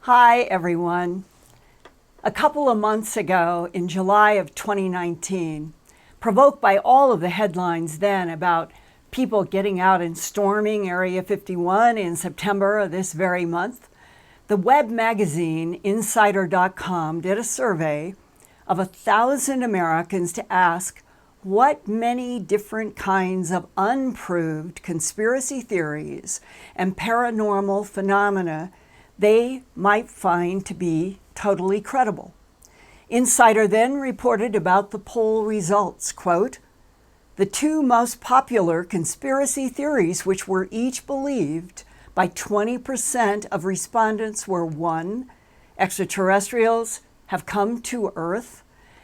Hi, everyone. A couple of months ago, in July of 2019, provoked by all of the headlines then about people getting out and storming Area 51 in September of this very month, the web magazine Insider.com did a survey of 1,000 Americans to ask what many different kinds of unproved conspiracy theories and paranormal phenomena they might find to be totally credible. Insider then reported about the poll results, quote, "The two most popular conspiracy theories which were each believed by 20% of respondents were 1, extraterrestrials have come to Earth,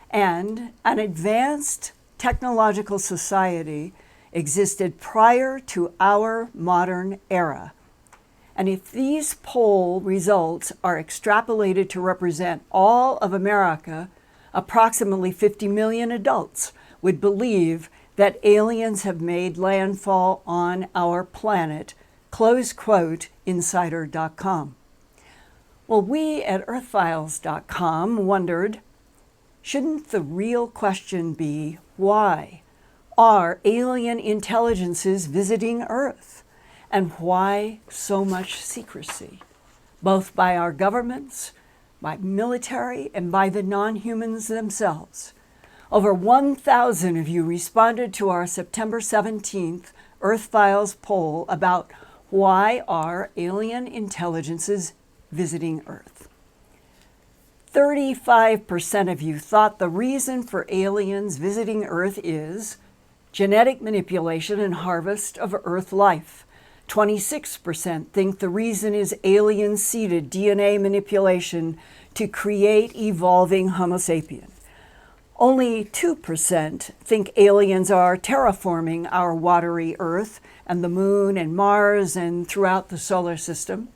and an advanced technological society existed prior to our modern era." And if these poll results are extrapolated to represent all of America, approximately 50 million adults would believe that aliens have made landfall on our planet, close quote, Insider.com. Well, we at Earthfiles.com wondered, shouldn't the real question be, why are alien intelligences visiting Earth? And why so much secrecy, both by our governments, by military, and by the non-humans themselves? Over 1,000 of you responded to our September 17th Earthfiles poll about why are alien intelligences visiting Earth. 35% of you thought the reason for aliens visiting Earth is genetic manipulation and harvest of Earth life. 26% think the reason is alien-seeded DNA manipulation to create evolving Homo sapien. Only 2% think aliens are terraforming our watery Earth and the Moon and Mars and throughout the solar system.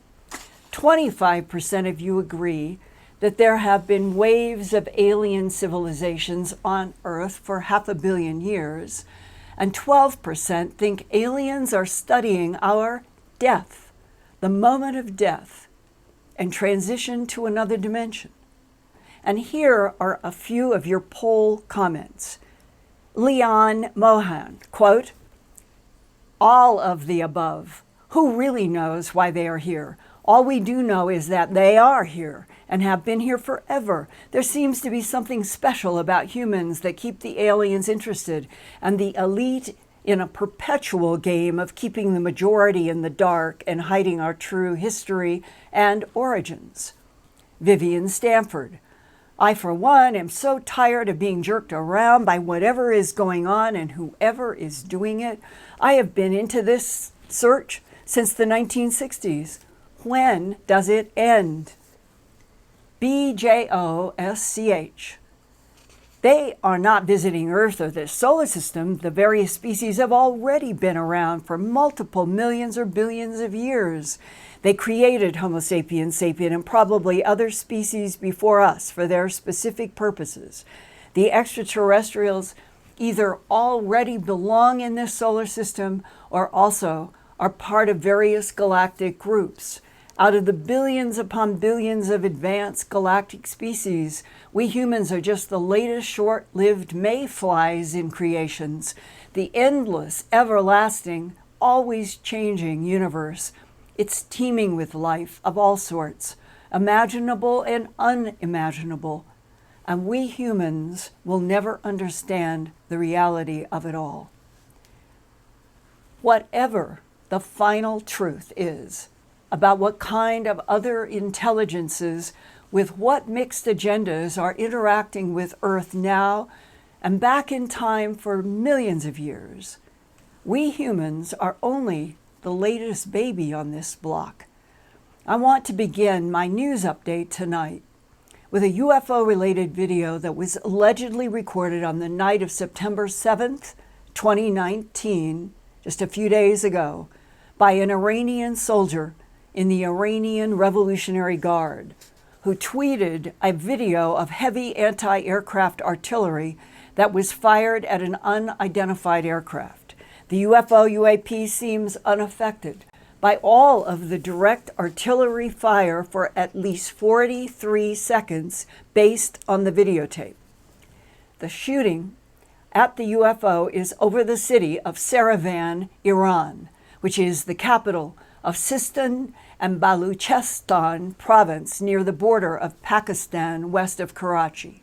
25% of you agree that there have been waves of alien civilizations on Earth for 500 million years. And 12% think aliens are studying our death, the moment of death, and transition to another dimension. And here are a few of your poll comments. Leon Mohan, quote, "All of the above. Who really knows why they are here? All we do know is that they are here and have been here forever. There seems to be something special about humans that keep the aliens interested, and the elite in a perpetual game of keeping the majority in the dark and hiding our true history and origins." Vivian Stanford, "I, for one, am so tired of being jerked around by whatever is going on and whoever is doing it. I have been into this search since the 1960s. When does it end?" BJOSCH, "They are not visiting Earth or the solar system. The various species have already been around for multiple millions or billions of years. They created Homo sapiens sapien and probably other species before us for their specific purposes. The extraterrestrials either already belong in this solar system or also are part of various galactic groups. Out of the billions upon billions of advanced galactic species, we humans are just the latest short-lived mayflies in creations, the endless, everlasting, always changing universe. It's teeming with life of all sorts, imaginable and unimaginable, and we humans will never understand the reality of it all. Whatever the final truth is about what kind of other intelligences with what mixed agendas are interacting with Earth now and back in time for millions of years, we humans are only the latest baby on this block. I want to begin my news update tonight with a UFO-related video that was allegedly recorded on the night of September 7th, 2019, just a few days ago, by an Iranian soldier in the Iranian Revolutionary Guard, who tweeted a video of heavy anti-aircraft artillery that was fired at an unidentified aircraft. The UFO UAP seems unaffected, by all of the direct artillery fire for at least 43 seconds based on the videotape. The shooting at the UFO is over the city of Saravan, Iran, which is the capital of Sistan and Baluchistan province near the border of Pakistan west of Karachi.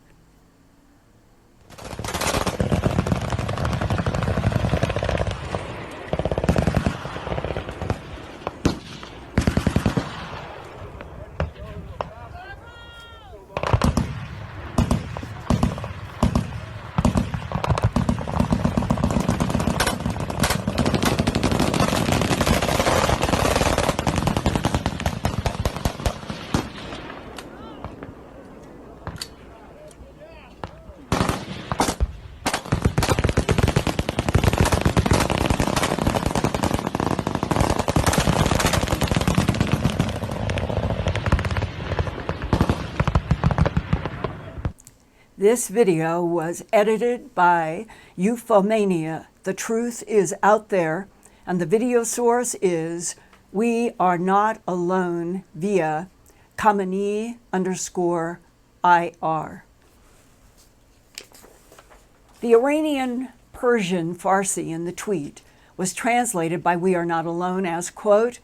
This video was edited by Ufomania. The truth is out there, and the video source is We Are Not Alone via Kamani_IR. The Iranian Persian Farsi in the tweet was translated by We Are Not Alone as, quote,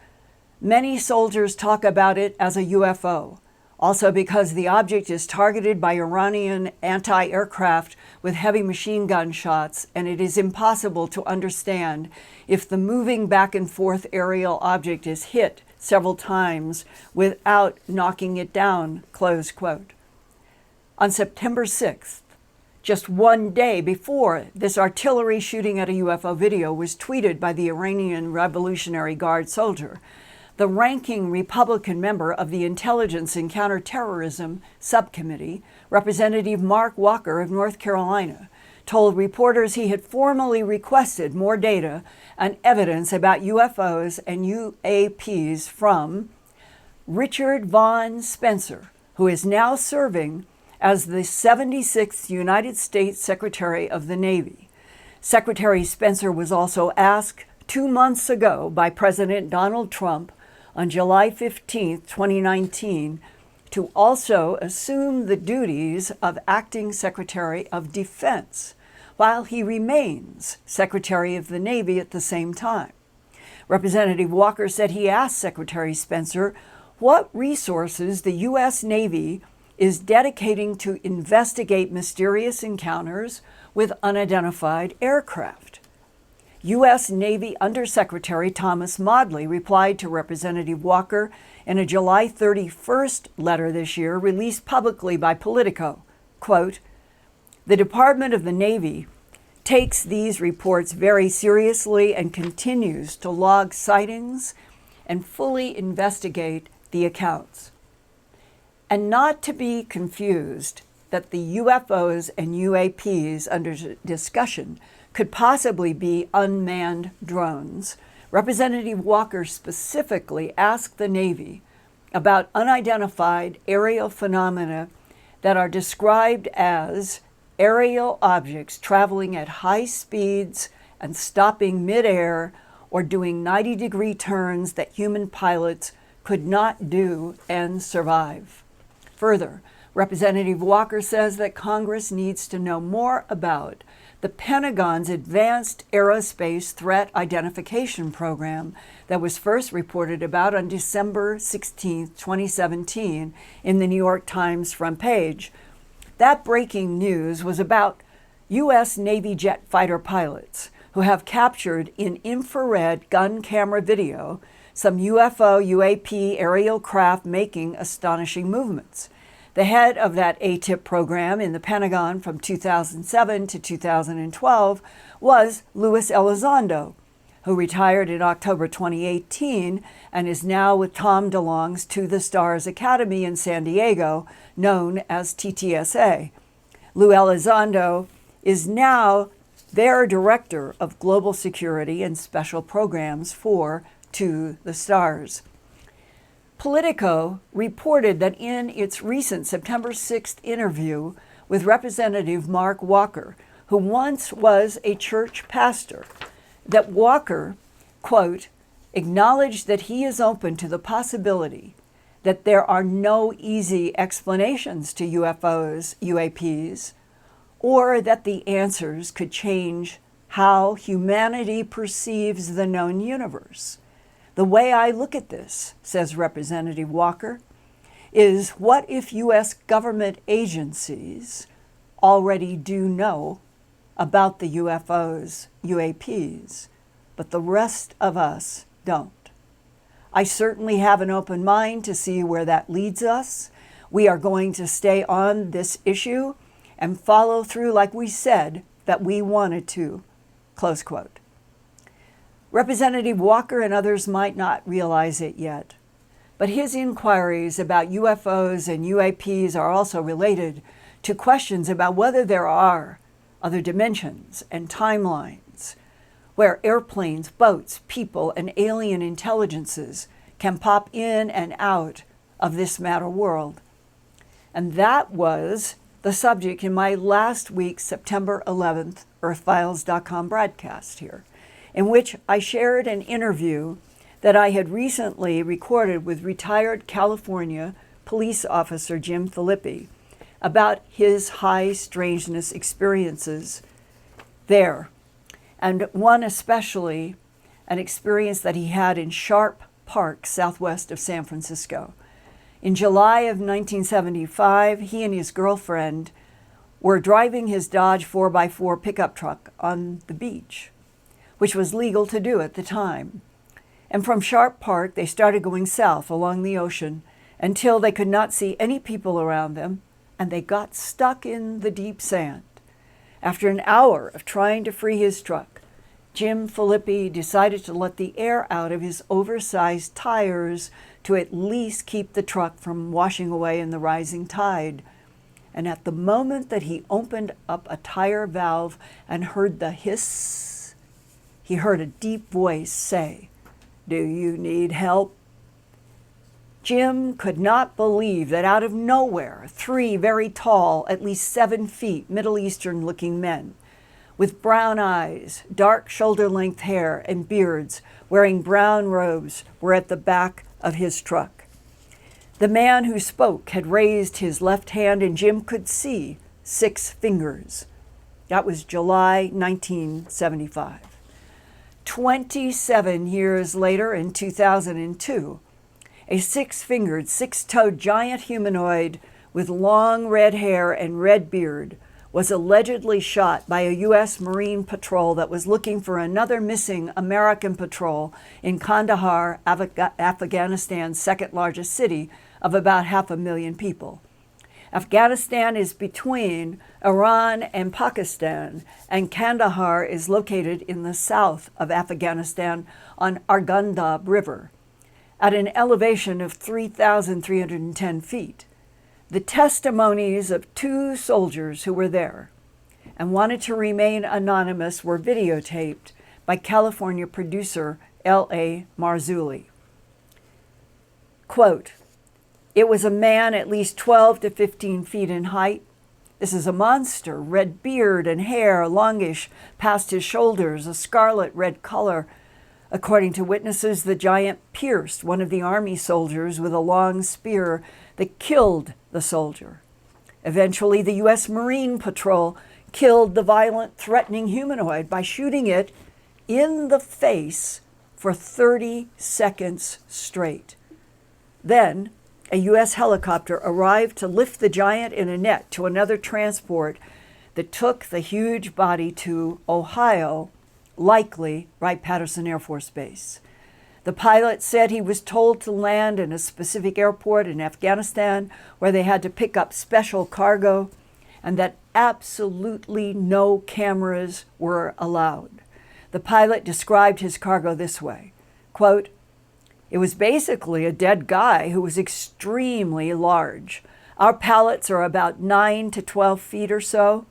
"Many soldiers talk about it as a UFO. Also because the object is targeted by Iranian anti-aircraft with heavy machine gun shots, and it is impossible to understand if the moving back and forth aerial object is hit several times without knocking it down," close quote. On September 6th, just one day before this artillery shooting at a UFO video was tweeted by the Iranian Revolutionary Guard soldier, the ranking Republican member of the Intelligence and Counterterrorism Subcommittee, Representative Mark Walker of North Carolina, told reporters he had formally requested more data and evidence about UFOs and UAPs from Richard Von Spencer, who is now serving as the 76th United States Secretary of the Navy. Secretary Spencer was also asked 2 months ago by President Donald Trump on July 15, 2019, to also assume the duties of Acting Secretary of Defense, while he remains Secretary of the Navy at the same time. Representative Walker said he asked Secretary Spencer what resources the U.S. Navy is dedicating to investigate mysterious encounters with unidentified aircraft. U.S. Navy Undersecretary Thomas Modly replied to Representative Walker in a July 31st letter this year released publicly by Politico, quote, "The Department of the Navy takes these reports very seriously and continues to log sightings and fully investigate the accounts." And not to be confused that the UFOs and UAPs under discussion could possibly be unmanned drones. Representative Walker specifically asked the Navy about unidentified aerial phenomena that are described as aerial objects traveling at high speeds and stopping midair or doing 90-degree turns that human pilots could not do and survive. Further, Representative Walker says that Congress needs to know more about the Pentagon's Advanced Aerospace Threat Identification Program that was first reported about on December 16, 2017, in the New York Times front page. That breaking news was about U.S. Navy jet fighter pilots who have captured in infrared gun camera video some UFO, UAP aerial craft making astonishing movements. The head of that ATIP program in the Pentagon from 2007 to 2012 was Luis Elizondo, who retired in October 2018 and is now with Tom DeLonge's To the Stars Academy in San Diego, known as TTSA. Lou Elizondo is now their Director of Global Security and Special Programs for To the Stars. Politico reported that in its recent September 6th interview with Representative Mark Walker, who once was a church pastor, that Walker, quote, acknowledged that he is open to the possibility that there are no easy explanations to UFOs, UAPs, or that the answers could change how humanity perceives the known universe. The way I look at this, says Representative Walker, is what if U.S. government agencies already do know about the UFOs, UAPs, but the rest of us don't? I certainly have an open mind to see where that leads us. We are going to stay on this issue and follow through like we said that we wanted to, close quote. Representative Walker and others might not realize it yet, but his inquiries about UFOs and UAPs are also related to questions about whether there are other dimensions and timelines where airplanes, boats, people, and alien intelligences can pop in and out of this matter world. And that was the subject in my last week's September 11th Earthfiles.com broadcast here, in which I shared an interview that I had recently recorded with retired California police officer Jim Filippi about his high strangeness experiences there, and one especially an experience that he had in Sharp Park, southwest of San Francisco. In July of 1975, he and his girlfriend were driving his Dodge 4x4 pickup truck on the beach, which was legal to do at the time. And from Sharp Park, they started going south along the ocean until they could not see any people around them, and they got stuck in the deep sand. After an hour of trying to free his truck, Jim Filippi decided to let the air out of his oversized tires to at least keep the truck from washing away in the rising tide. And at the moment that he opened up a tire valve and heard the hiss, he heard a deep voice say, "Do you need help?" Jim could not believe that out of nowhere, three very tall, at least 7 feet, Middle Eastern-looking men with brown eyes, dark shoulder-length hair, and beards, wearing brown robes, were at the back of his truck. The man who spoke had raised his left hand, and Jim could see 6 fingers. That was July 1975. 27 years later, in 2002, a 6-fingered, 6-toed giant humanoid with long red hair and red beard was allegedly shot by a U.S. Marine patrol that was looking for another missing American patrol in Kandahar, Afghanistan's second largest city of about 500,000 people. Afghanistan is between Iran and Pakistan, and Kandahar is located in the south of Afghanistan on Arghandab River, at an elevation of 3,310 feet. The testimonies of 2 soldiers who were there and wanted to remain anonymous were videotaped by California producer L.A. Marzulli. Quote, "It was a man at least 12 to 15 feet in height. This is a monster, red beard and hair, longish past his shoulders, a scarlet red color. According to witnesses, the giant pierced one of the army soldiers with a long spear that killed the soldier. Eventually, the U.S. Marine Patrol killed the violent, threatening humanoid by shooting it in the face for 30 seconds straight. Then, a U.S. helicopter arrived to lift the giant in a net to another transport that took the huge body to Ohio, likely Wright-Patterson Air Force Base. The pilot said he was told to land in a specific airport in Afghanistan where they had to pick up special cargo, and that absolutely no cameras were allowed. The pilot described his cargo this way, quote, "It was basically a dead guy who was extremely large. Our pallets are about 9 to 12 feet or so,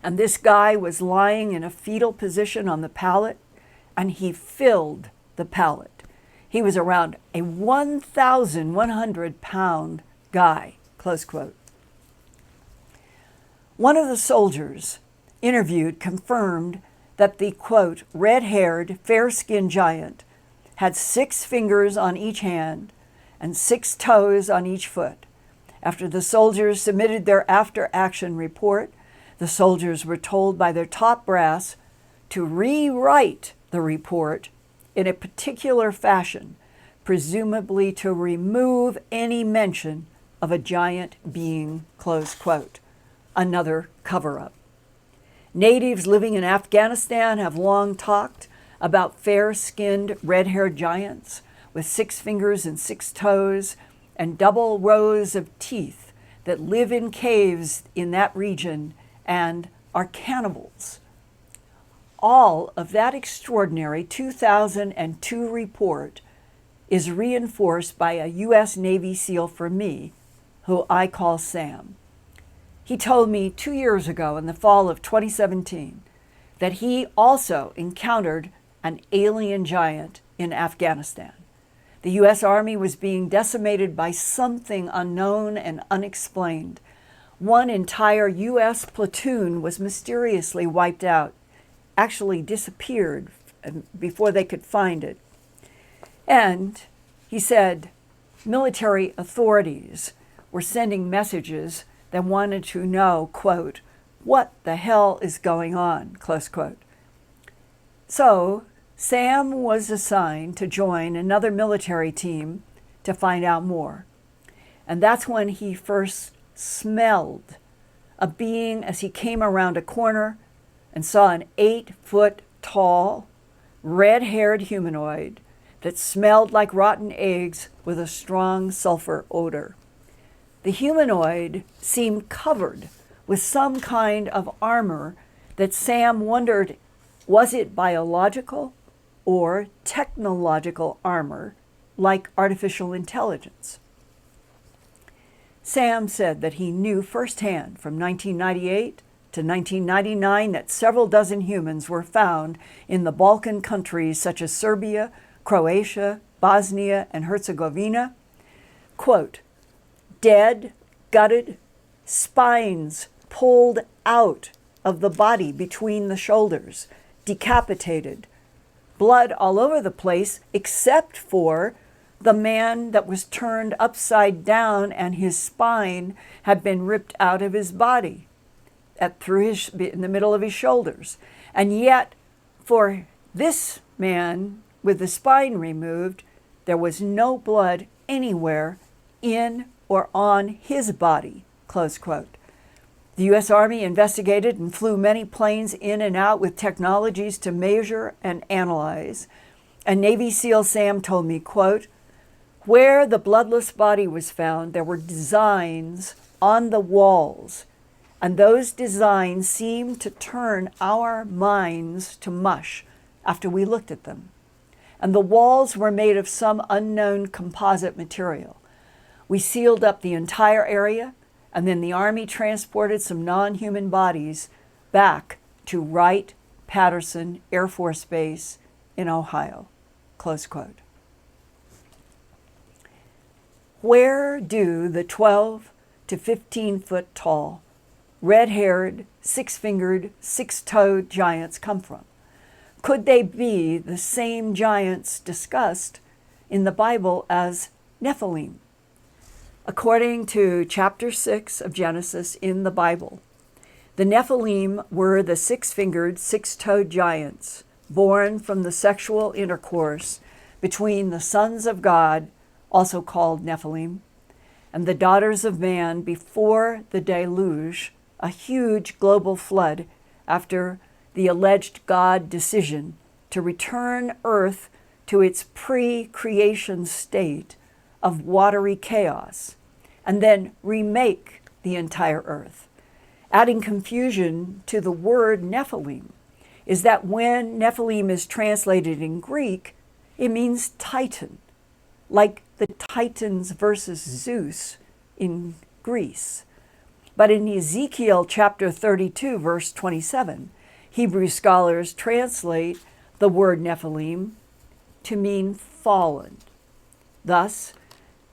and this guy was lying in a fetal position on the pallet, and he filled the pallet. He was around a 1,100-pound guy," close quote. One of the soldiers interviewed confirmed that the, quote, "red-haired, fair-skinned giant had 6 fingers on each hand and 6 toes on each foot. After the soldiers submitted their after-action report, the soldiers were told by their top brass to rewrite the report in a particular fashion, presumably to remove any mention of a giant being, close quote. Another cover-up. Natives living in Afghanistan have long talked about fair-skinned, red-haired giants with 6 fingers and 6 toes and double rows of teeth that live in caves in that region and are cannibals. All of that extraordinary 2002 report is reinforced by a U.S. Navy SEAL for me, who I call Sam. He told me 2 years ago in the fall of 2017 that he also encountered an alien giant in Afghanistan. The U.S. Army was being decimated by something unknown and unexplained. One entire U.S. platoon was mysteriously wiped out, actually disappeared before they could find it. And he said military authorities were sending messages that wanted to know, quote, what the hell is going on, close quote. So Sam was assigned to join another military team to find out more. And that's when he first smelled a being as he came around a corner and saw an 8-foot-tall, red-haired humanoid that smelled like rotten eggs with a strong sulfur odor. The humanoid seemed covered with some kind of armor that Sam wondered, was it biological or technological armor like artificial intelligence? Sam said that he knew firsthand from 1998 to 1999 that several dozen humans were found in the Balkan countries such as Serbia, Croatia, Bosnia, and Herzegovina, quote, dead, gutted, spines pulled out of the body between the shoulders, decapitated, blood all over the place except for the man that was turned upside down and his spine had been ripped out of his body in the middle of his shoulders. And yet, for this man with the spine removed, there was no blood anywhere in or on his body, close quote. The U.S. Army investigated and flew many planes in and out with technologies to measure and analyze. And Navy SEAL Sam told me, quote, where the bloodless body was found, there were designs on the walls, and those designs seemed to turn our minds to mush after we looked at them. And the walls were made of some unknown composite material. We sealed up the entire area, and then the Army transported some non-human bodies back to Wright-Patterson Air Force Base in Ohio, close quote. Where do the 12 to 15 foot tall, red-haired, 6-fingered, 6-toed giants come from? Could they be the same giants discussed in the Bible as Nephilim? According to chapter 6 of Genesis in the Bible, the Nephilim were the 6-fingered, 6-toed giants born from the sexual intercourse between the sons of God, also called Nephilim, and the daughters of man before the deluge, a huge global flood after the alleged God decision to return Earth to its pre-creation state of watery chaos, and then remake the entire Earth. Adding confusion to the word Nephilim is that when Nephilim is translated in Greek, it means Titan, like the Titans versus Zeus in Greece. But in Ezekiel chapter 32, verse 27, Hebrew scholars translate the word Nephilim to mean fallen. Thus,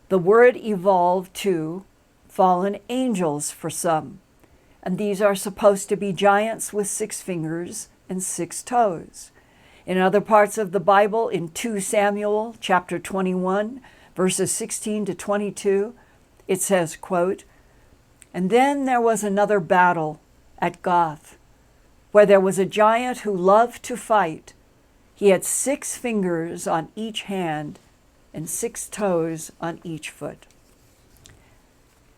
the word evolved to fallen angels for some, and these are supposed to be giants with 6 fingers and 6 toes. In other parts of the Bible, in 2 Samuel chapter 21, verses 16 to 22, it says, quote, "And then there was another battle at Gath, where there was a giant who loved to fight. He had 6 fingers on each hand and 6 toes on each foot."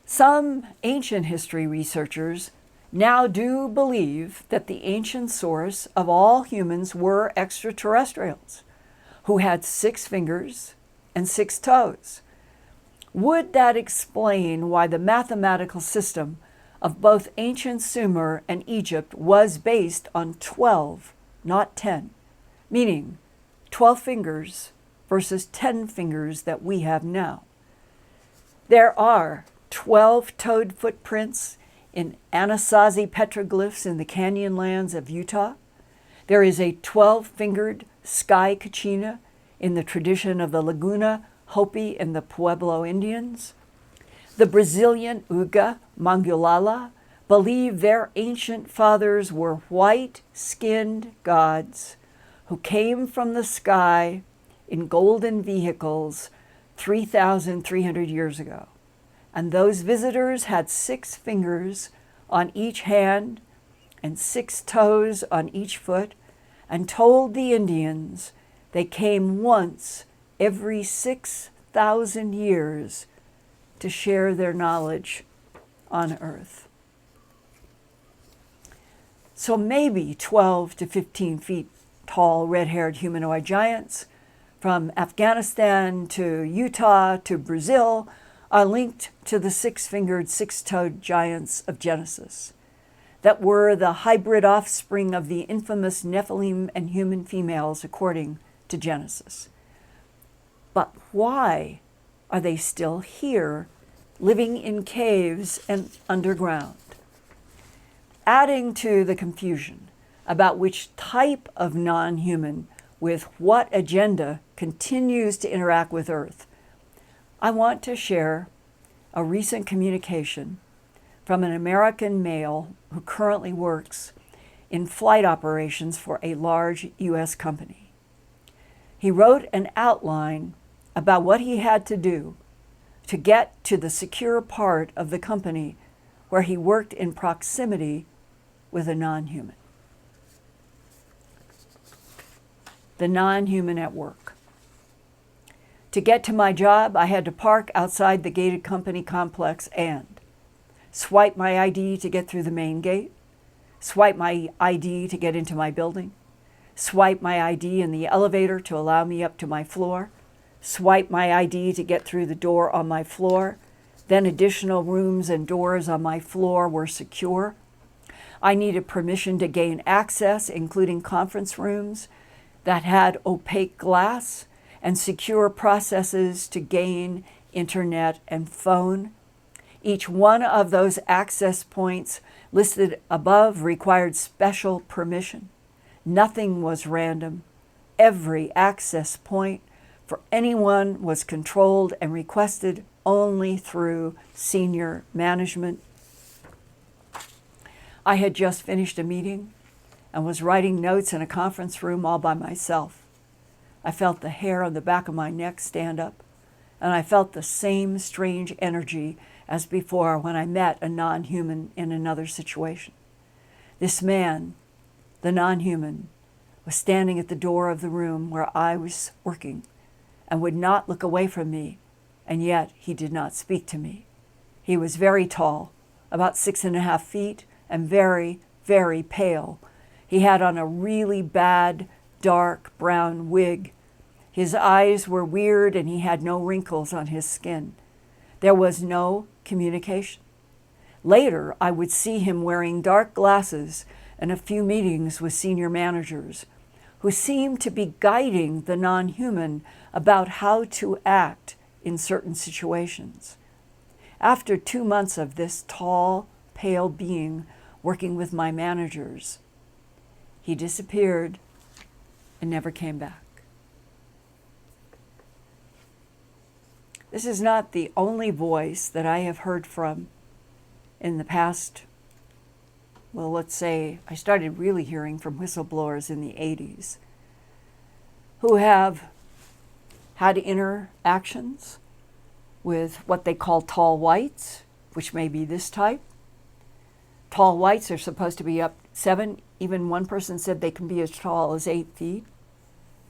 Some ancient history researchers now do believe that the ancient source of all humans were extraterrestrials who had 6 fingers and 6 toes. Would that explain why the mathematical system of both ancient Sumer and Egypt was based on 12, not 10, meaning 12 fingers versus 10 fingers that we have now? There are 12-toed footprints in Anasazi petroglyphs in the canyonlands of Utah. There is a 12-fingered sky kachina in the tradition of the Laguna Hopi and the Pueblo Indians. The Brazilian Uga Mangulala believe their ancient fathers were white-skinned gods who came from the sky in golden vehicles 3,300 years ago. And those visitors had 6 fingers on each hand and 6 toes on each foot, and told the Indians they came once every 6,000 years to share their knowledge on Earth. So maybe 12 to 15 feet tall red-haired humanoid giants from Afghanistan to Utah to Brazil are linked to the 6-fingered, 6-toed giants of Genesis that were the hybrid offspring of the infamous Nephilim and human females according to Genesis. But why are they still here, living in caves and underground? Adding to the confusion about which type of non-human with what agenda continues to interact with Earth, I want to share a recent communication from an American male who currently works in flight operations for a large U.S. company. He wrote an outline about what he had to do to get to the secure part of the company where he worked in proximity with a non-human. The non-human at work. To get to my job, I had to park outside the gated company complex and swipe my ID to get through the main gate, swipe my ID to get into my building, swipe my ID in the elevator to allow me up to my floor, swipe my ID to get through the door on my floor. Then additional rooms and doors on my floor were secure. I needed permission to gain access, including conference rooms that had opaque glass and secure processes to gain internet and phone. Each one of those access points listed above required special permission. Nothing was random. Every access point for anyone was controlled and requested only through senior management. I had just finished a meeting and was writing notes in a conference room all by myself. I felt the hair on the back of my neck stand up, and I felt the same strange energy as before when I met a non-human in another situation. This man, the non-human, was standing at the door of the room where I was working and would not look away from me, and yet he did not speak to me. He was very tall, about 6.5 feet, and very, very pale. He had on a really bad, dark brown wig. His eyes were weird and he had no wrinkles on his skin. There was no communication. Later, I would see him wearing dark glasses and a few meetings with senior managers who seemed to be guiding the non-human about how to act in certain situations. After 2 months of this tall, pale being working with my managers, he disappeared and never came back. This is not the only voice that I have heard from in the past. Well, let's say I started really hearing from whistleblowers in the 80s. who have had interactions with what they call tall whites, which may be this type. Tall whites are supposed to be up 7, even one person said they can be as tall as 8 feet.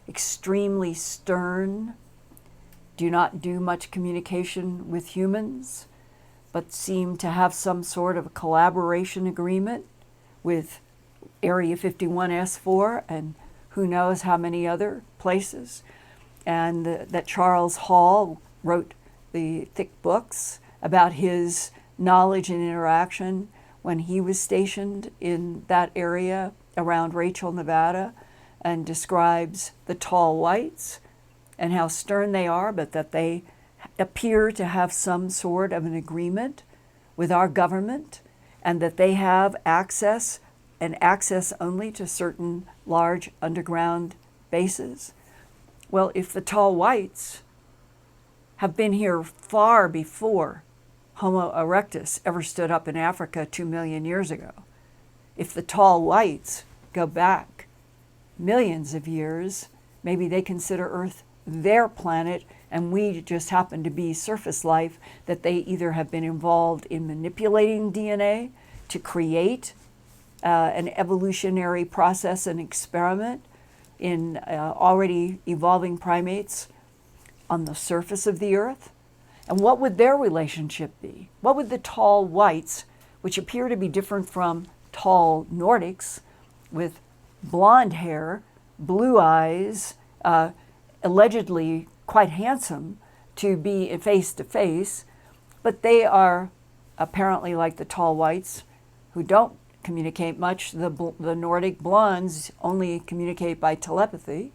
Extremely stern, do not do much communication with humans, but seem to have some sort of a collaboration agreement with Area 51S4 and who knows how many other places. And that Charles Hall wrote the thick books about his knowledge and interaction when he was stationed in that area around Rachel, Nevada, and describes the tall whites and how stern they are, but that they appear to have some sort of an agreement with our government, and that they have access and access only to certain large underground bases. Well, if the tall whites have been here far before Homo erectus ever stood up in Africa 2 million years ago, if the tall whites go back millions of years, maybe they consider Earth their planet and we just happen to be surface life, that they either have been involved in manipulating DNA to create an evolutionary process and experiment in already evolving primates on the surface of the Earth. And what would their relationship be? What would the tall whites, which appear to be different from tall Nordics with blonde hair, blue eyes, allegedly quite handsome to be face to face, but they are apparently like the tall whites who don't communicate much. The Nordic blondes only communicate by telepathy.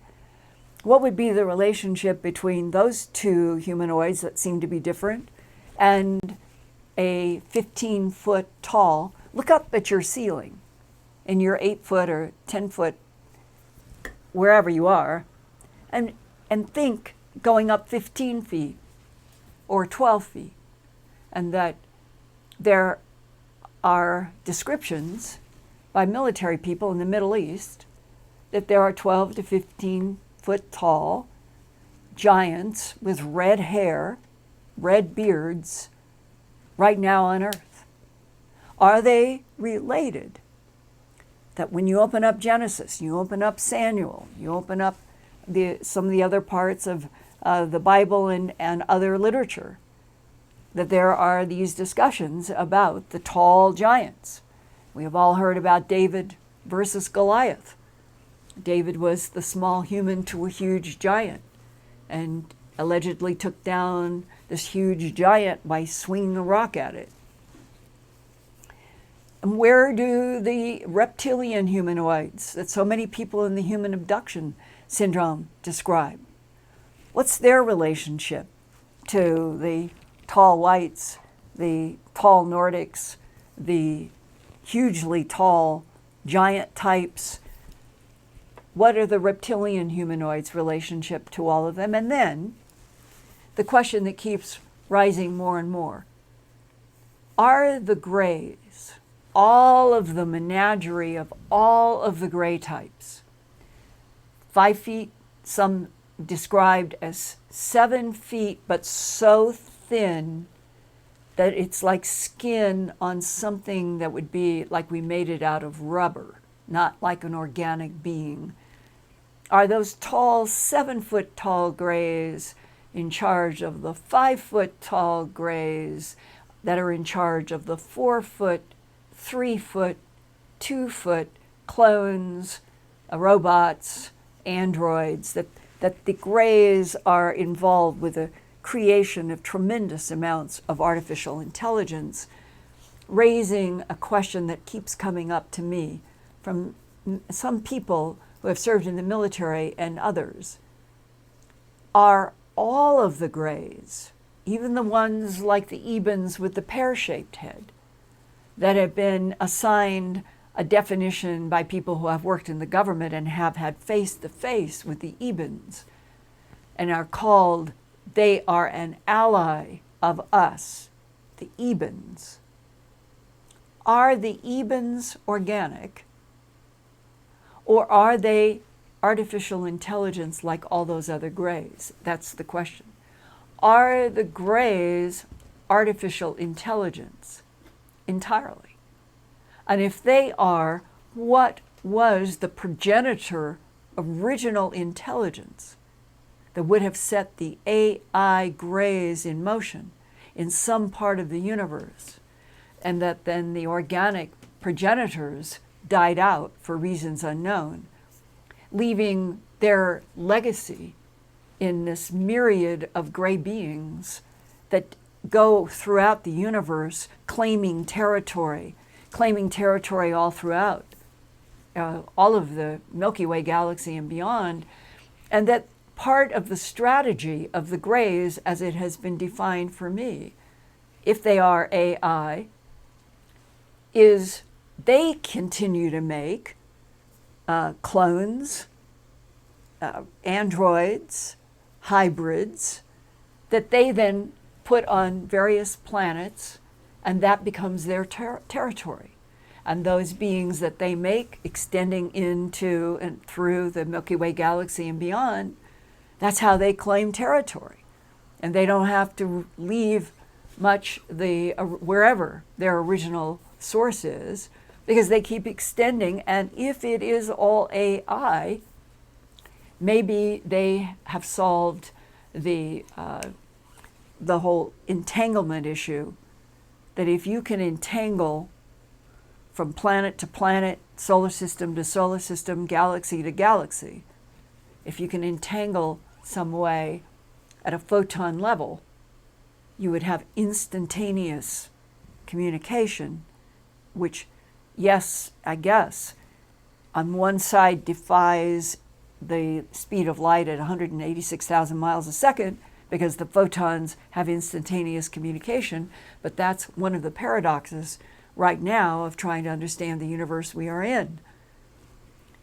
What would be the relationship between those two humanoids that seem to be different and a 15-foot tall? Look up at your ceiling in your 8-foot or 10-foot, wherever you are, and think going up 15 feet or 12 feet, and that there are descriptions by military people in the Middle East that there are 12 to 15 foot tall giants with red hair, red beards, right now on Earth. Are they related? That when you open up Genesis, you open up Samuel, you open up some of the other parts of the Bible and other literature, that there are these discussions about the tall giants. We have all heard about David versus Goliath. David was the small human to a huge giant and allegedly took down this huge giant by swinging a rock at it. And where do the reptilian humanoids that so many people in the human abduction syndrome describe? What's their relationship to the tall whites, the tall Nordics, the hugely tall giant types? What are the reptilian humanoids' relationship to all of them? And then the question that keeps rising more and more, are the grays, all of the menagerie of all of the gray types, 5 feet, some described as 7 feet, but so thin that it's like skin on something that would be like we made it out of rubber, not like an organic being? Are those tall, 7-foot tall grays in charge of the 5-foot tall grays that are in charge of the 4-foot, 3-foot, 2-foot clones, robots, androids, that the grays are involved with the creation of tremendous amounts of artificial intelligence, raising a question that keeps coming up to me from some people who have served in the military and others. Are all of the grays, even the ones like the ebens with the pear-shaped head, that have been assigned a definition by people who have worked in the government and have had face-to-face with the ebens and are called, they are an ally of us, the ebens. Are the ebens organic, or are they artificial intelligence like all those other grays? That's the question. Are the grays artificial intelligence entirely? And if they are, what was the progenitor original intelligence that would have set the AI grays in motion in some part of the universe, and that then the organic progenitors died out for reasons unknown, leaving their legacy in this myriad of gray beings that go throughout the universe claiming territory all throughout all of the Milky Way galaxy and beyond, and that part of the strategy of the grays, as it has been defined for me, if they are AI, is they continue to make clones, androids, hybrids, that they then put on various planets, and that becomes their territory. And those beings that they make, extending into and through the Milky Way galaxy and beyond, that's how they claim territory. And they don't have to leave much wherever their original source is, because they keep extending. And if it is all AI, maybe they have solved the whole entanglement issue, that if you can entangle from planet to planet, solar system to solar system, galaxy to galaxy, if you can entangle some way at a photon level, you would have instantaneous communication, which, yes, I guess, on one side defies the speed of light at 186,000 miles a second, because the photons have instantaneous communication, but that's one of the paradoxes right now of trying to understand the universe we are in.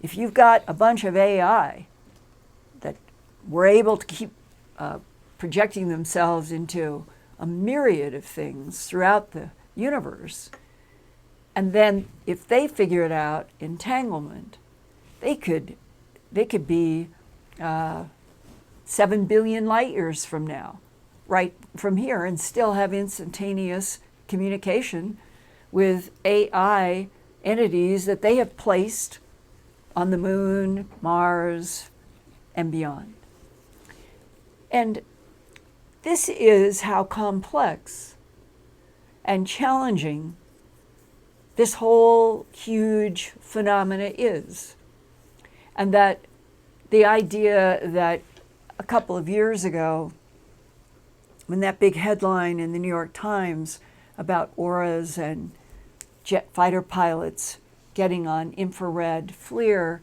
If you've got a bunch of AI that were able to keep projecting themselves into a myriad of things throughout the universe, and then if they figure it out, entanglement, they could be 7 billion light years from now, right from here, and still have instantaneous communication with AI entities that they have placed on the moon, Mars, and beyond. And this is how complex and challenging this whole huge phenomena is. And that the idea that a couple of years ago, when that big headline in the New York Times about auras and jet fighter pilots getting on infrared FLIR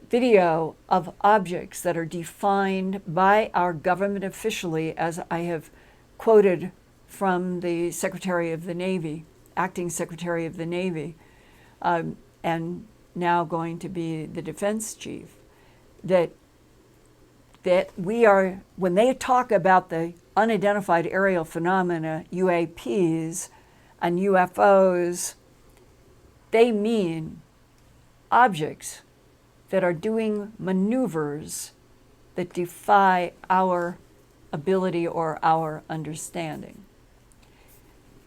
video of objects that are defined by our government officially, as I have quoted from the Secretary of the Navy, acting Secretary of the Navy, and now going to be the defense chief, that we are, when they talk about the unidentified aerial phenomena, UAPs and UFOs, they mean objects that are doing maneuvers that defy our ability or our understanding.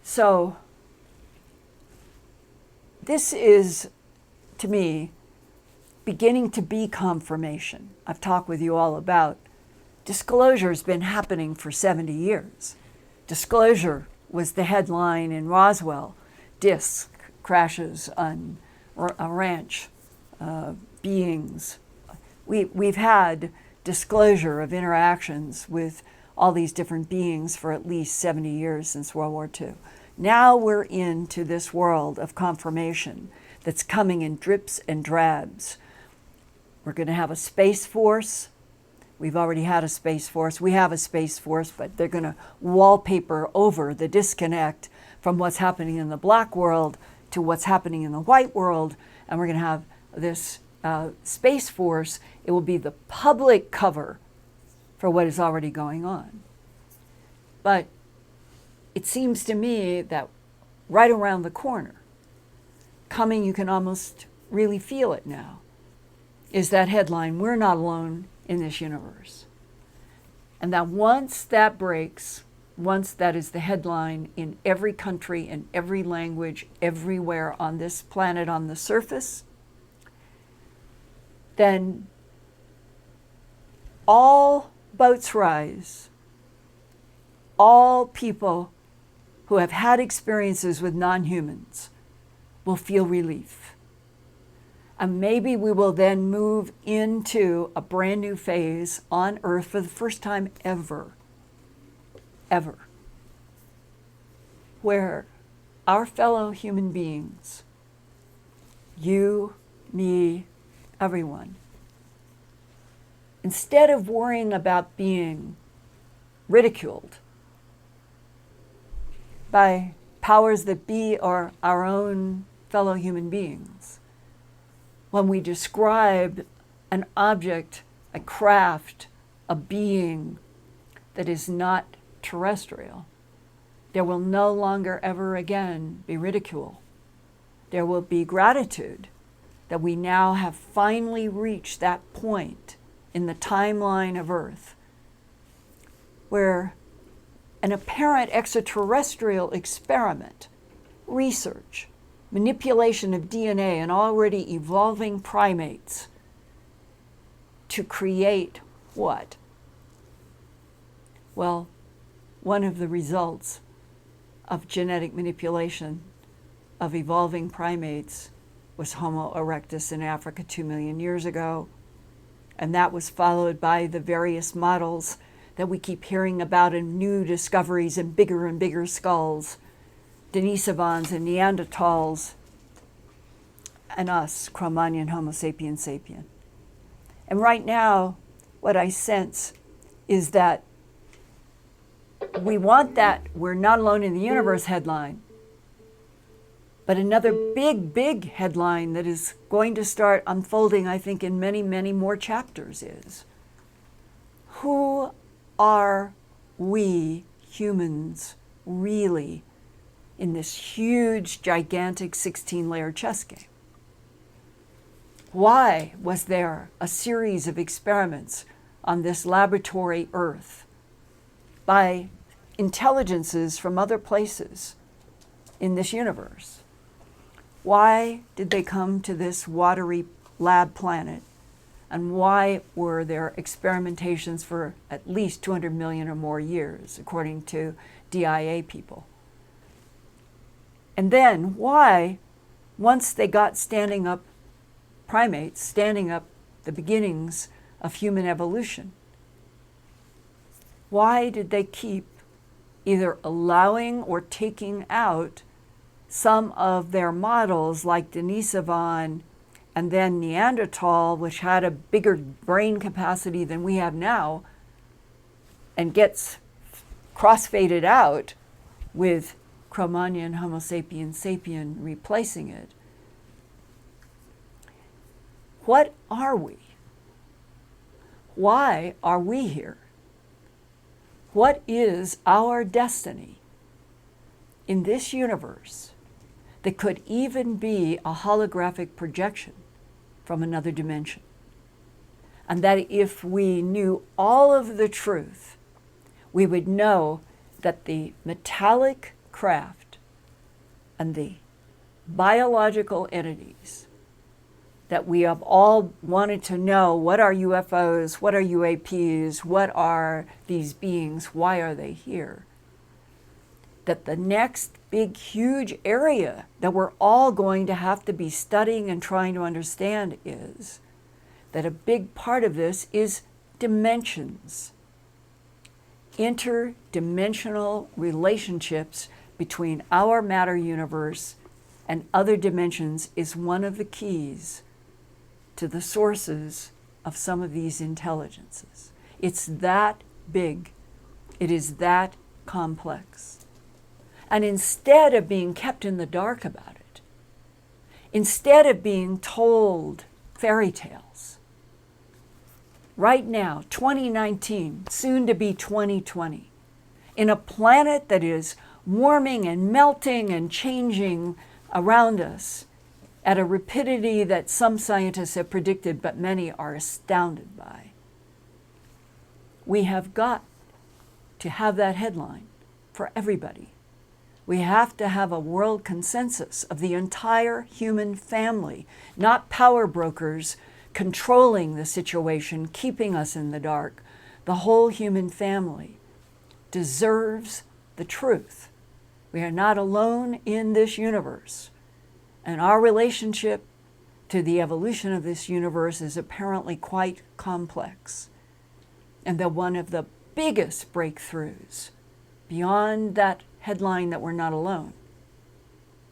So this is, to me, beginning to be confirmation. I've talked with you all about disclosure has been happening for 70 years. Disclosure was the headline in Roswell. Disc crashes on a ranch, beings. We've had disclosure of interactions with all these different beings for at least 70 years since World War II. Now we're into this world of confirmation that's coming in drips and drabs. We're going to have a space force. We've already had a space force. We have a space force, but they're going to wallpaper over the disconnect from what's happening in the black world to what's happening in the white world. And we're going to have this space force. It will be the public cover for what is already going on. But it seems to me that right around the corner, coming, you can almost really feel it now, is that headline, "We're not alone in this universe." And that once that breaks, once that is the headline in every country, in every language, everywhere on this planet, on the surface, then all boats rise. All people who have had experiences with non-humans will feel relief. And maybe we will then move into a brand new phase on Earth for the first time ever, where our fellow human beings, you, me, everyone, instead of worrying about being ridiculed by powers that be or our own fellow human beings, when we describe an object, a craft, a being that is not terrestrial, there will no longer ever again be ridicule. There will be gratitude that we now have finally reached that point in the timeline of Earth where an apparent extraterrestrial experiment, research, manipulation of DNA in already evolving primates to create what? Well, one of the results of genetic manipulation of evolving primates was Homo erectus in Africa 2 million years ago. And that was followed by the various models that we keep hearing about in new discoveries and bigger skulls, Denisovans and Neanderthals, and us, Cro-Magnon, Homo sapiens sapien. And right now, what I sense is that we want that "we're not alone in the universe" headline, but another big headline that is going to start unfolding, I think, in many more chapters is, who are we humans really in this huge, gigantic 16-layer chess game? Why was there a series of experiments on this laboratory Earth by intelligences from other places in this universe? Why did they come to this watery lab planet? And why were there experimentations for at least 200 million or more years, according to DIA people? And then why, once they got standing up primates, standing up the beginnings of human evolution, why did they keep either allowing or taking out some of their models like Denisovan and then Neanderthal, which had a bigger brain capacity than we have now, and gets crossfaded out with Cro-Magnon, Homo sapiens sapien replacing it? What are we? Why are we here? What is our destiny in this universe that could even be a holographic projection from another dimension? And that if we knew all of the truth, we would know that the metallic craft and the biological entities that we have all wanted to know, what are UFOs, what are UAPs, what are these beings, why are they here? That the next big, huge area that we're all going to have to be studying and trying to understand is that a big part of this is dimensions. Interdimensional relationships between our matter universe and other dimensions is one of the keys to the sources of some of these intelligences. It's that big. It is that complex. And instead of being kept in the dark about it, instead of being told fairy tales, right now, 2019, soon to be 2020, in a planet that is warming and melting and changing around us, at a rapidity that some scientists have predicted, but many are astounded by. We have got to have that headline for everybody. We have to have a world consensus of the entire human family, not power brokers controlling the situation, keeping us in the dark. The whole human family deserves the truth. We are not alone in this universe. And our relationship to the evolution of this universe is apparently quite complex. And that one of the biggest breakthroughs, beyond that headline that we're not alone,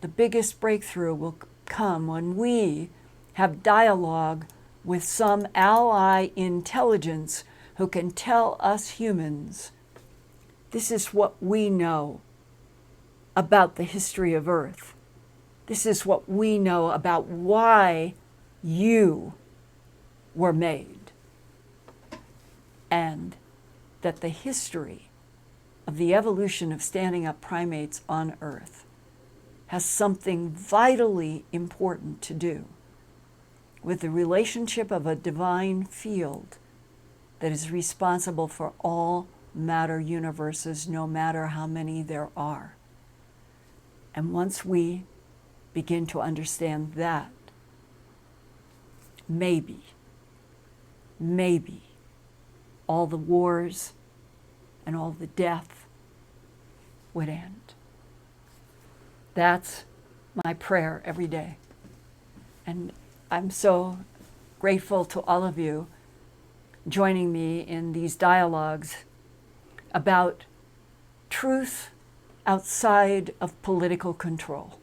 the biggest breakthrough will come when we have dialogue with some ally intelligence who can tell us humans, this is what we know about the history of Earth. This is what we know about why you were made. And that the history of the evolution of standing up primates on Earth has something vitally important to do with the relationship of a divine field that is responsible for all matter universes, no matter how many there are. And once we begin to understand that, maybe all the wars and all the death would end. That's my prayer every day. And I'm so grateful to all of you joining me in these dialogues about truth outside of political control.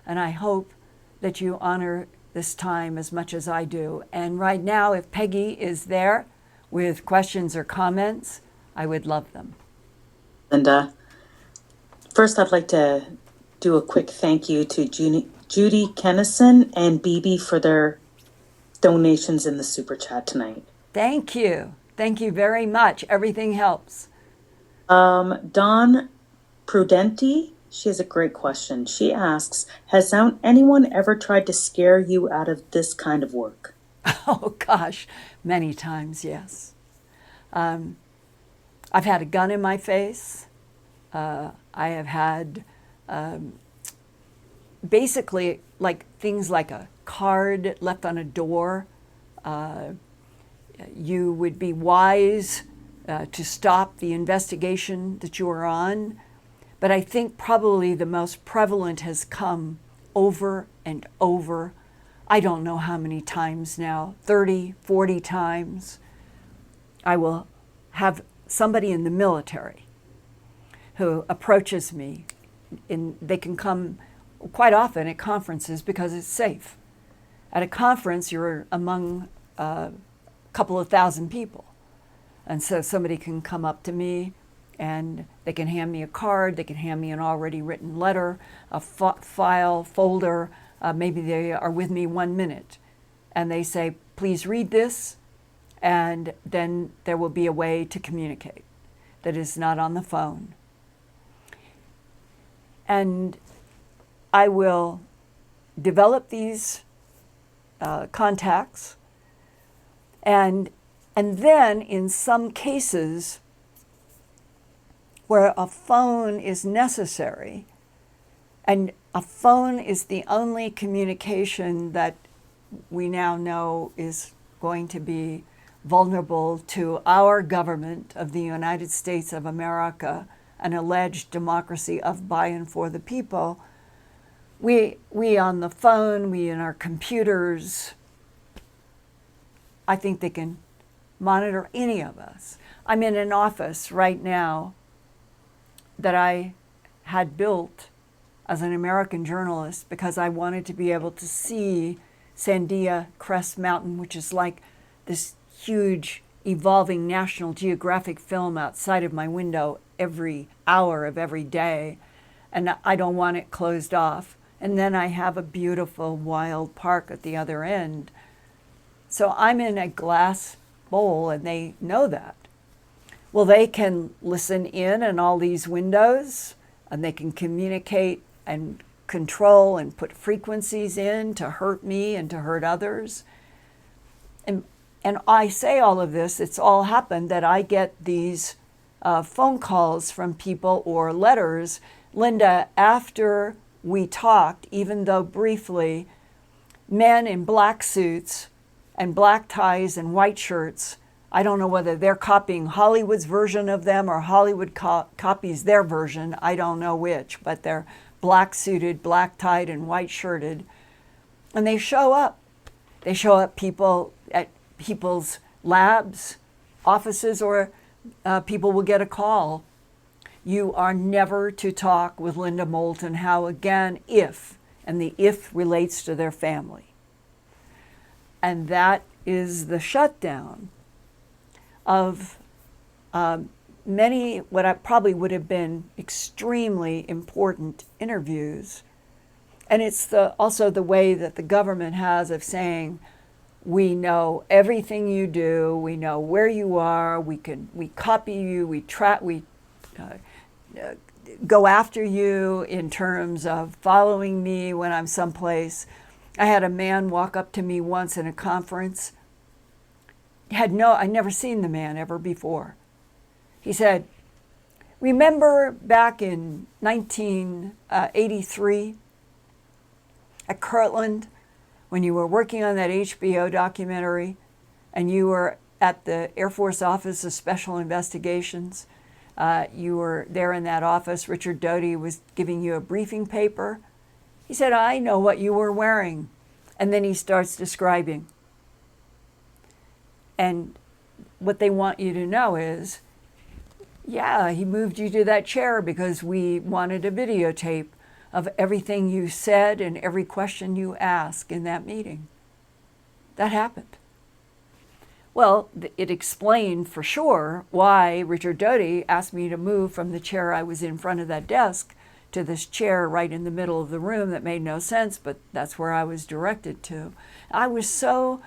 And I hope that you honor this time as much as I do. And right now, if Peggy is there with questions or comments, I would love them. Linda, first I'd like to do a quick thank you to Judy Kennison and Bibi for their donations in the super chat tonight. Thank you. Thank you very much. Everything helps. Dawn Prudenti, she has a great question. She asks, has anyone ever tried to scare you out of this kind of work? Oh gosh, many times, yes. I've had a gun in my face. I have had basically like things like a card left on a door. You would be wise to stop the investigation that you are on. But I think probably the most prevalent has come over and over. I don't know how many times now, 30, 40 times. I will have somebody in the military who approaches me. They can come quite often at conferences because it's safe. At a conference, you're among a couple of thousand people. And so somebody can come up to me and they can hand me a card, they can hand me an already written letter, a file, folder, maybe they are with me 1 minute. And they say, please read this, and then there will be a way to communicate that is not on the phone. And I will develop these contacts, and then in some cases where a phone is necessary, and a phone is the only communication that we now know is going to be vulnerable to our government of the United States of America, an alleged democracy of, by, and for the people. We on the phone, we in our computers, I think they can monitor any of us. I'm in an office right now that I had built as an American journalist because I wanted to be able to see Sandia Crest Mountain, which is like this huge evolving National Geographic film outside of my window every hour of every day. And I don't want it closed off. And then I have a beautiful wild park at the other end. So I'm in a glass bowl and they know that. Well, they can listen in all these windows and they can communicate and control and put frequencies in to hurt me and to hurt others. And I say all of this, it's all happened that I get these phone calls from people or letters. Linda, after we talked, even though briefly, men in black suits and black ties and white shirts, I don't know whether they're copying Hollywood's version of them or Hollywood copies their version, I don't know which, but they're black suited, black tied, and white shirted. And they show up. They show up people at people's labs, offices, or people will get a call. You are never to talk with Linda Moulton Howe again if, and the if relates to their family. And that is the shutdown of many what I probably would have been extremely important interviews. And it's also the way that the government has of saying, we know everything you do, we know where you are, we copy you, we go after you in terms of following me when I'm someplace. I had a man walk up to me once in a conference. I'd never seen the man ever before. He said, remember back in 1983 at Kirtland, when you were working on that HBO documentary and you were at the Air Force Office of Special Investigations, you were there in that office, Richard Doty was giving you a briefing paper. He said, I know what you were wearing. And then he starts describing. And what they want you to know is, yeah, he moved you to that chair because we wanted a videotape of everything you said and every question you asked in that meeting. That happened. Well, it explained for sure why Richard Doty asked me to move from the chair I was in front of that desk to this chair right in the middle of the room that made no sense, but that's where I was directed to. I was so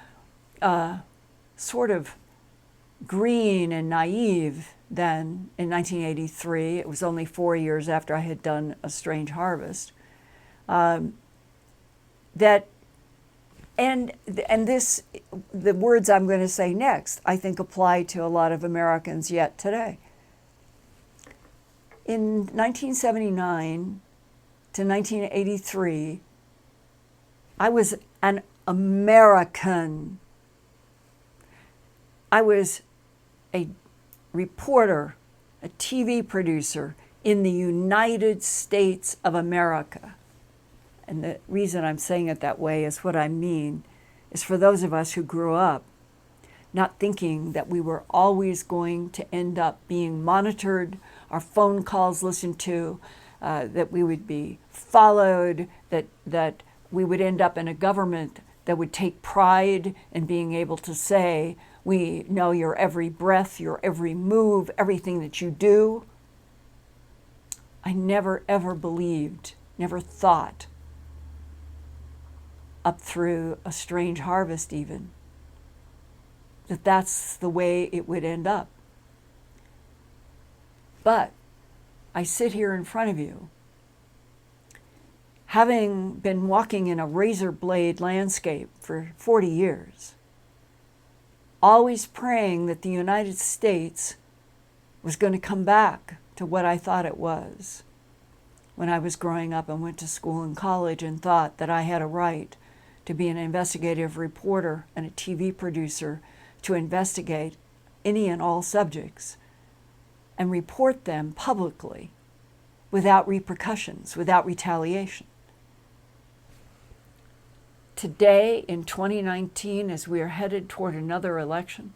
sort of green and naive then in 1983. It was only 4 years after I had done A Strange Harvest. The words I'm going to say next, I think apply to a lot of Americans yet today. In 1979 to 1983, I was an American. I was a reporter, a TV producer in the United States of America. And the reason I'm saying it that way is what I mean is for those of us who grew up not thinking that we were always going to end up being monitored, our phone calls listened to, that we would be followed, that we would end up in a government that would take pride in being able to say, we know your every breath, your every move, everything that you do. I never ever believed, never thought, up through A Strange Harvest even, that that's the way it would end up. But I sit here in front of you, having been walking in a razor blade landscape for 40 years, always praying that the United States was going to come back to what I thought it was when I was growing up and went to school and college and thought that I had a right to be an investigative reporter and a TV producer to investigate any and all subjects and report them publicly without repercussions, without retaliation. Today, in 2019, as we are headed toward another election,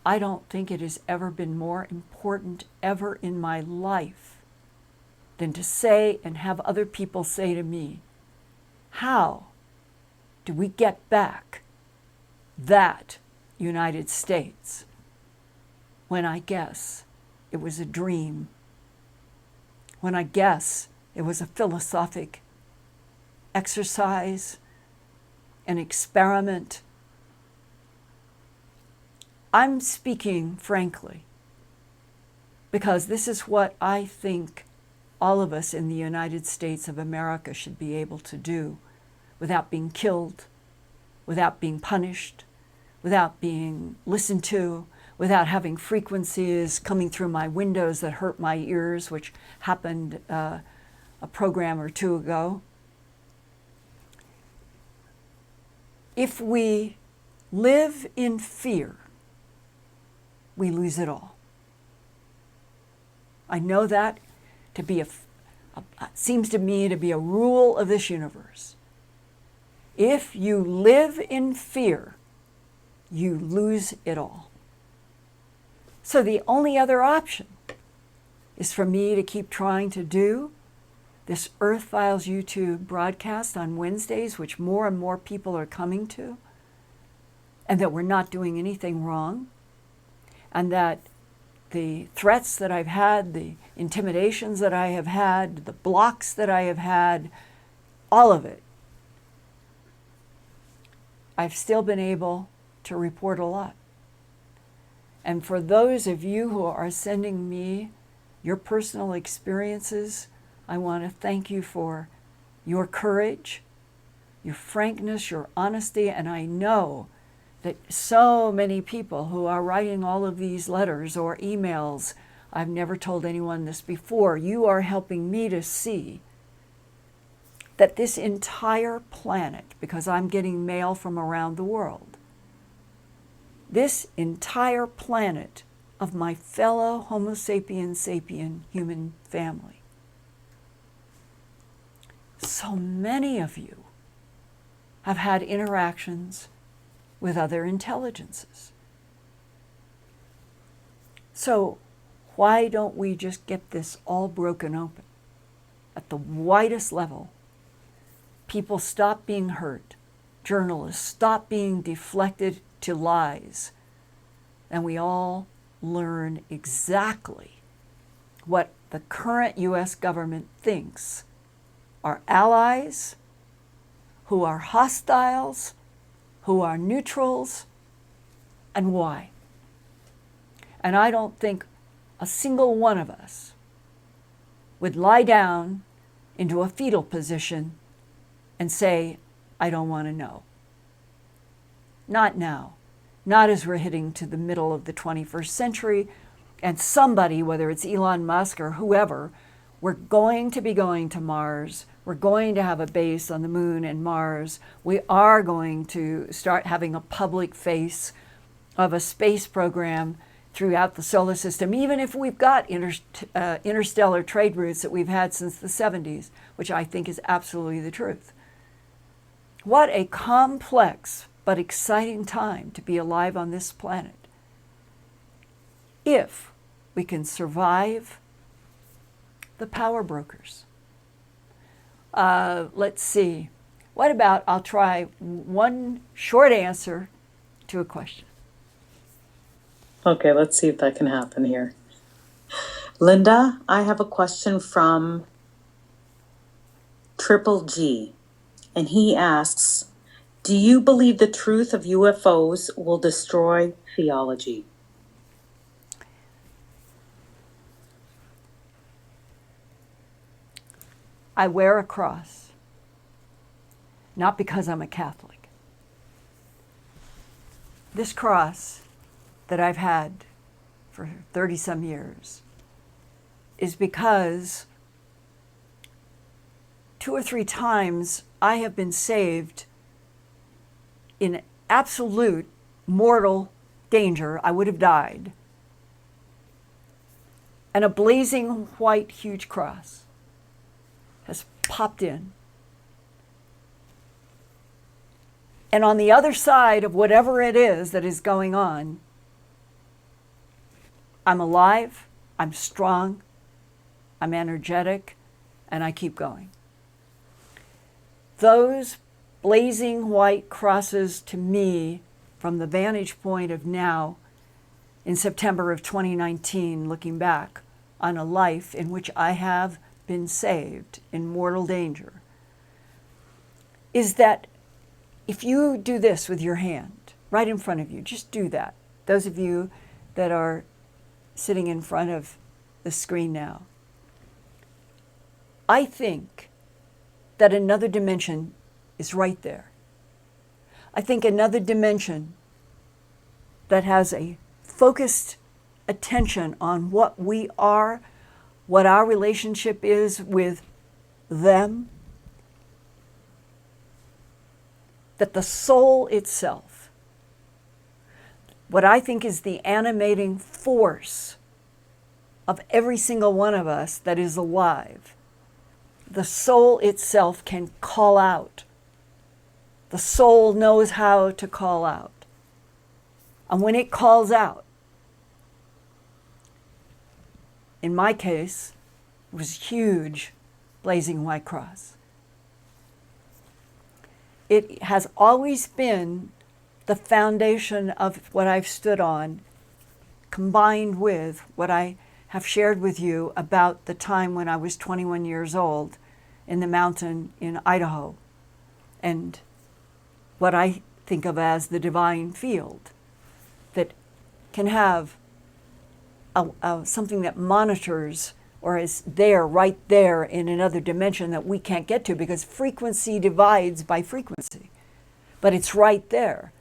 I don't think it has ever been more important ever in my life than to say and have other people say to me, how do we get back that United States when I guess it was a dream, when I guess it was a philosophic exercise, an experiment. I'm speaking frankly because this is what I think all of us in the United States of America should be able to do without being killed, without being punished, without being listened to, without having frequencies coming through my windows that hurt my ears, which happened a program or two ago. If we live in fear, we lose it all. I know that to be seems to me to be a rule of this universe. If you live in fear, you lose it all. So the only other option is for me to keep trying to do this Earthfiles YouTube broadcast on Wednesdays, which more and more people are coming to, and that we're not doing anything wrong, and that the threats that I've had, the intimidations that I have had, the blocks that I have had, all of it, I've still been able to report a lot. And for those of you who are sending me your personal experiences, I want to thank you for your courage, your frankness, your honesty, and I know that so many people who are writing all of these letters or emails, I've never told anyone this before, you are helping me to see that this entire planet, because I'm getting mail from around the world, this entire planet of my fellow Homo sapien sapien human family, so many of you have had interactions with other intelligences. So why don't we just get this all broken open at the widest level? People stop being hurt. Journalists stop being deflected to lies. And we all learn exactly what the current US government thinks are allies, who are hostiles, who are neutrals, and why. And I don't think a single one of us would lie down into a fetal position and say, I don't want to know. Not now. Not as we're heading to the middle of the 21st century, and somebody, whether it's Elon Musk or whoever, we're going to be going to Mars. We're going to have a base on the moon and Mars. We are going to start having a public face of a space program throughout the solar system, even if we've got interstellar trade routes that we've had since the 70s, which I think is absolutely the truth. What a complex but exciting time to be alive on this planet. If we can survive the power brokers. Let's see. What about, I'll try one short answer to a question. Okay, let's see if that can happen here. Linda, I have a question from Triple G, and he asks, do you believe the truth of UFOs will destroy theology? I wear a cross, not because I'm a Catholic. This cross that I've had for 30-some years is because 2 or 3 times I have been saved in absolute mortal danger. I would have died. And a blazing white huge cross has popped in. And on the other side of whatever it is that is going on, I'm alive, I'm strong, I'm energetic, and I keep going. Those blazing white crosses to me, from the vantage point of now, in September of 2019, looking back on a life in which I have been saved in mortal danger, is that if you do this with your hand right in front of you, just do that. Those of you that are sitting in front of the screen now, I think that another dimension is right there. I think another dimension that has a focused attention on what we are, what our relationship is with them, that the soul itself, what I think is the animating force of every single one of us that is alive, the soul itself can call out. The soul knows how to call out. And when it calls out, in my case, it was huge, blazing white cross. It has always been the foundation of what I've stood on, combined with what I have shared with you about the time when I was 21 years old in the mountain in Idaho, and what I think of as the divine field that can have something that monitors or is there, right there in another dimension that we can't get to because frequency divides by frequency. But it's right there.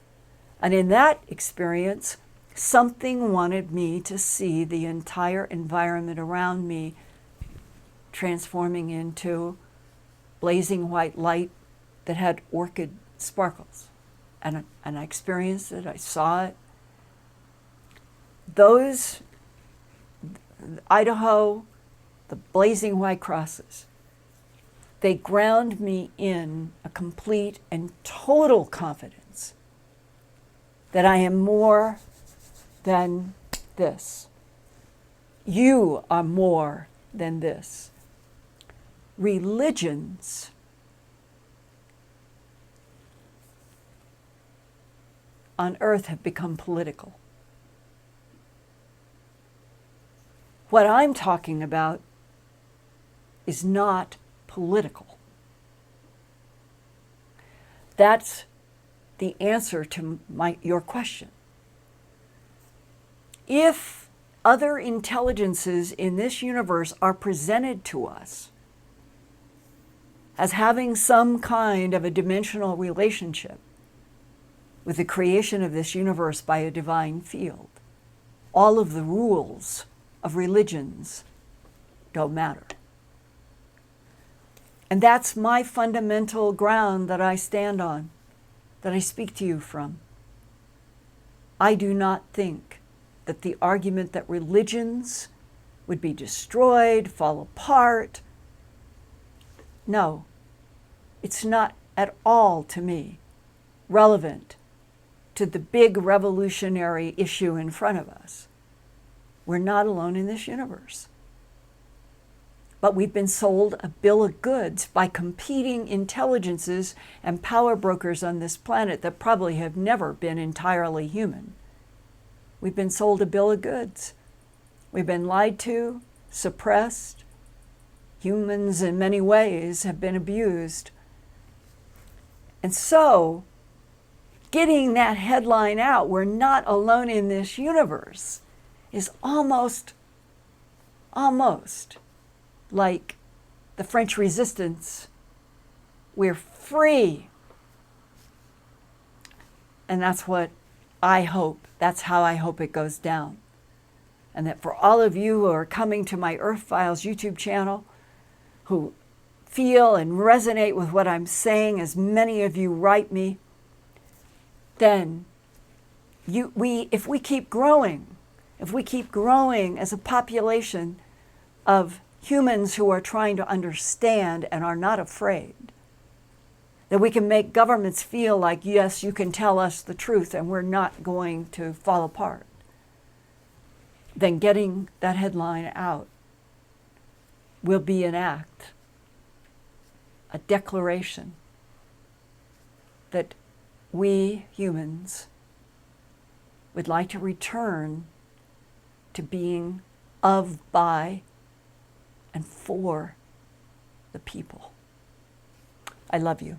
And in that experience, something wanted me to see the entire environment around me transforming into blazing white light that had orchid sparkles. And I experienced it, I saw it. Those, Idaho, the blazing white crosses, they ground me in a complete and total confidence that I am more than this. You are more than this. Religions on earth have become political. What I'm talking about is not political. That's the answer to your question. If other intelligences in this universe are presented to us as having some kind of a dimensional relationship with the creation of this universe by a divine field, all of the rules of religions don't matter. And that's my fundamental ground that I stand on, that I speak to you from. I do not think that the argument that religions would be destroyed, fall apart, no, it's not at all, to me, relevant to the big revolutionary issue in front of us. We're not alone in this universe. But we've been sold a bill of goods by competing intelligences and power brokers on this planet that probably have never been entirely human. We've been sold a bill of goods. We've been lied to, suppressed. Humans in many ways have been abused. And so, getting that headline out, we're not alone in this universe, is almost like the French Resistance. We're free. And that's what I hope. That's how I hope it goes down. And that for all of you who are coming to my Earthfiles YouTube channel, who feel and resonate with what I'm saying, as many of you write me, then if we keep growing as a population of humans who are trying to understand and are not afraid, that we can make governments feel like, yes, you can tell us the truth and we're not going to fall apart, then getting that headline out will be an act, a declaration that we humans would like to return to being of, by, and for the people. I love you.